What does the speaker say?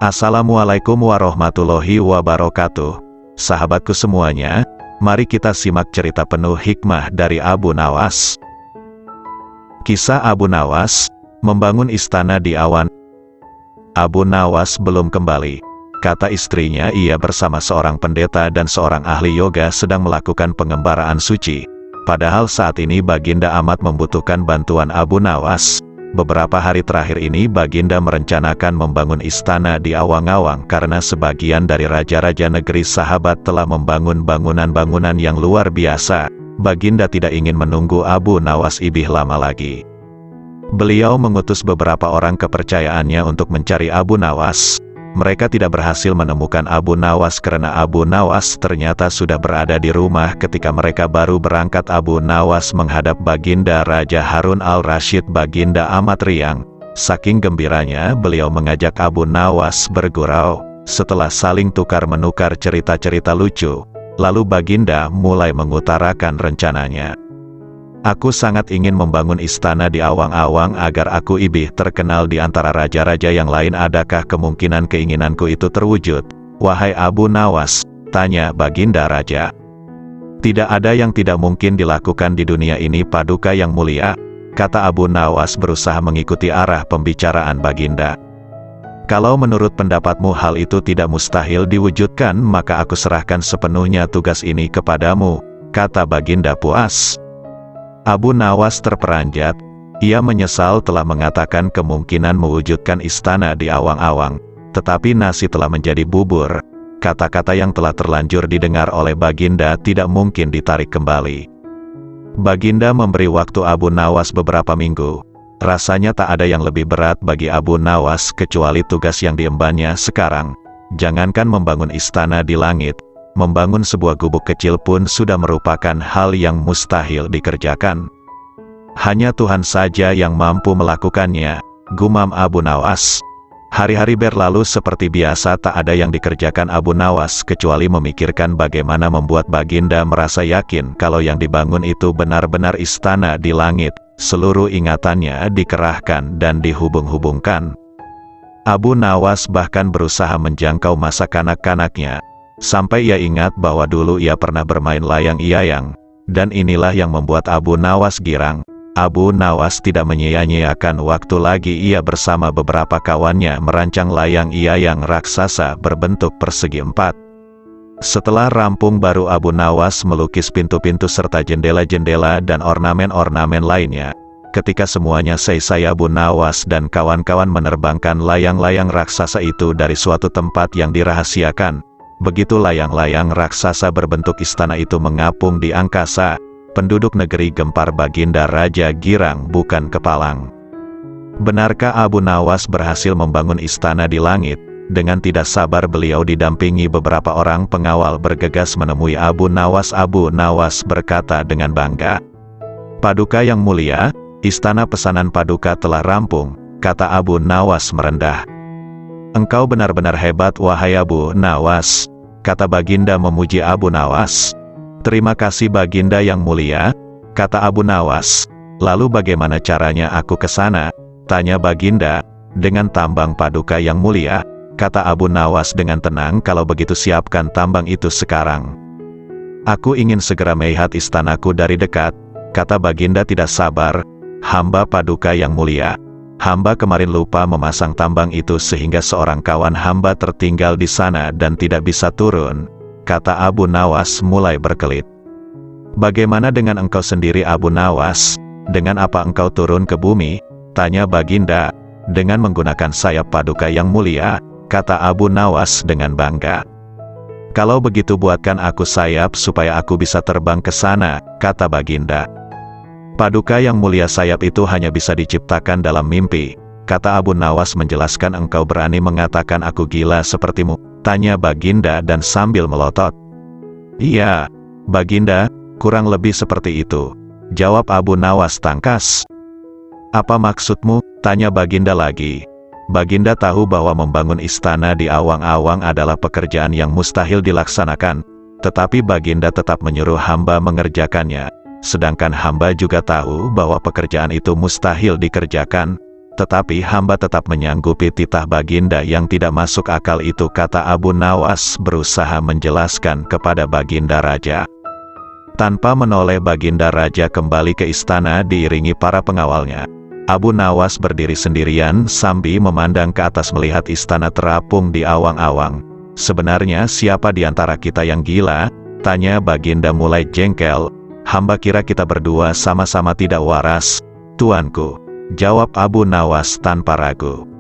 Assalamualaikum warahmatullahi wabarakatuh. Sahabatku semuanya, mari kita simak cerita penuh hikmah dari Abu Nawas. Kisah Abu Nawas, membangun istana di awan. Abu Nawas belum kembali. Kata istrinya, ia bersama seorang pendeta dan seorang ahli yoga sedang melakukan pengembaraan suci. Padahal saat ini Baginda amat membutuhkan bantuan Abu Nawas. Beberapa hari terakhir ini Baginda merencanakan membangun istana di awang-awang karena sebagian dari raja-raja negeri sahabat telah membangun bangunan-bangunan yang luar biasa. Baginda tidak ingin menunggu Abu Nawas ibih lama lagi. Beliau mengutus beberapa orang kepercayaannya untuk mencari Abu Nawas. Mereka tidak berhasil menemukan Abu Nawas karena Abu Nawas ternyata sudah berada di rumah ketika mereka baru berangkat. Abu Nawas menghadap Baginda Raja Harun al-Rasyid. Baginda amat riang. Saking gembiranya, beliau mengajak Abu Nawas bergurau. Setelah saling tukar-menukar cerita-cerita lucu, lalu Baginda mulai mengutarakan rencananya. Aku sangat ingin membangun istana di awang-awang agar aku ibih terkenal di antara raja-raja yang lain. Adakah kemungkinan keinginanku itu terwujud, wahai Abu Nawas? Tanya Baginda Raja. Tidak ada yang tidak mungkin dilakukan di dunia ini, Paduka yang mulia, kata Abu Nawas berusaha mengikuti arah pembicaraan Baginda. Kalau menurut pendapatmu hal itu tidak mustahil diwujudkan, maka aku serahkan sepenuhnya tugas ini kepadamu, kata Baginda puas. Abu Nawas terperanjat. Ia menyesal telah mengatakan kemungkinan mewujudkan istana di awang-awang, tetapi nasi telah menjadi bubur. Kata-kata yang telah terlanjur didengar oleh Baginda tidak mungkin ditarik kembali. Baginda memberi waktu Abu Nawas beberapa minggu. Rasanya tak ada yang lebih berat bagi Abu Nawas kecuali tugas yang diembannya sekarang. Jangankan membangun istana di langit, membangun sebuah gubuk kecil pun sudah merupakan hal yang mustahil dikerjakan. Hanya Tuhan saja yang mampu melakukannya, gumam Abu Nawas. Hari-hari berlalu seperti biasa, tak ada yang dikerjakan Abu Nawas kecuali memikirkan bagaimana membuat Baginda merasa yakin kalau yang dibangun itu benar-benar istana di langit. Seluruh ingatannya dikerahkan dan dihubung-hubungkan. Abu Nawas bahkan berusaha menjangkau masa kanak-kanaknya. Sampai ia ingat bahwa dulu ia pernah bermain layang-iyayang, dan inilah yang membuat Abu Nawas girang. Abu Nawas tidak menyia-nyiakan waktu lagi. Ia bersama beberapa kawannya merancang layang-iyayang raksasa berbentuk persegi empat. Setelah rampung, baru Abu Nawas melukis pintu-pintu serta jendela-jendela dan ornamen-ornamen lainnya. Ketika semuanya selesai, Abu Nawas dan kawan-kawan menerbangkan layang-layang raksasa itu dari suatu tempat yang dirahasiakan. Begitu layang-layang raksasa berbentuk istana itu mengapung di angkasa, penduduk negeri gempar. Baginda Raja girang bukan kepalang. Benarkah Abu Nawas berhasil membangun istana di langit? Dengan tidak sabar beliau didampingi beberapa orang pengawal bergegas menemui Abu Nawas. Abu Nawas berkata dengan bangga, Paduka yang mulia, istana pesanan Paduka telah rampung, kata Abu Nawas merendah. Engkau benar-benar hebat, wahai Abu Nawas, kata Baginda memuji Abu Nawas. Terima kasih Baginda yang mulia, kata Abu Nawas. Lalu bagaimana caranya aku ke sana? Tanya Baginda. Dengan tambang Paduka yang mulia, kata Abu Nawas dengan tenang. Kalau begitu siapkan tambang itu sekarang. Aku ingin segera melihat istanaku dari dekat, kata Baginda tidak sabar. Hamba Paduka yang mulia, hamba kemarin lupa memasang tambang itu sehingga seorang kawan hamba tertinggal di sana dan tidak bisa turun, kata Abu Nawas mulai berkelit. Bagaimana dengan engkau sendiri Abu Nawas? Dengan apa engkau turun ke bumi? Tanya Baginda. Dengan menggunakan sayap Paduka yang mulia, kata Abu Nawas dengan bangga. Kalau begitu buatkan aku sayap supaya aku bisa terbang ke sana, kata Baginda. Paduka yang mulia, sayap itu hanya bisa diciptakan dalam mimpi, kata Abu Nawas menjelaskan. Engkau berani mengatakan aku gila sepertimu? Tanya Baginda dan sambil melotot. Iya, Baginda, kurang lebih seperti itu, jawab Abu Nawas tangkas. Apa maksudmu? Tanya Baginda lagi. Baginda tahu bahwa membangun istana di awang-awang adalah pekerjaan yang mustahil dilaksanakan, tetapi Baginda tetap menyuruh hamba mengerjakannya. Sedangkan hamba juga tahu bahwa pekerjaan itu mustahil dikerjakan. Tetapi hamba tetap menyanggupi titah Baginda yang tidak masuk akal itu, kata Abu Nawas berusaha menjelaskan kepada Baginda Raja. Tanpa menoleh, Baginda Raja kembali ke istana diiringi para pengawalnya. Abu Nawas berdiri sendirian sambil memandang ke atas melihat istana terapung di awang-awang. Sebenarnya siapa di antara kita yang gila? Tanya Baginda mulai jengkel. Hamba kira kita berdua sama-sama tidak waras, tuanku, jawab Abu Nawas tanpa ragu.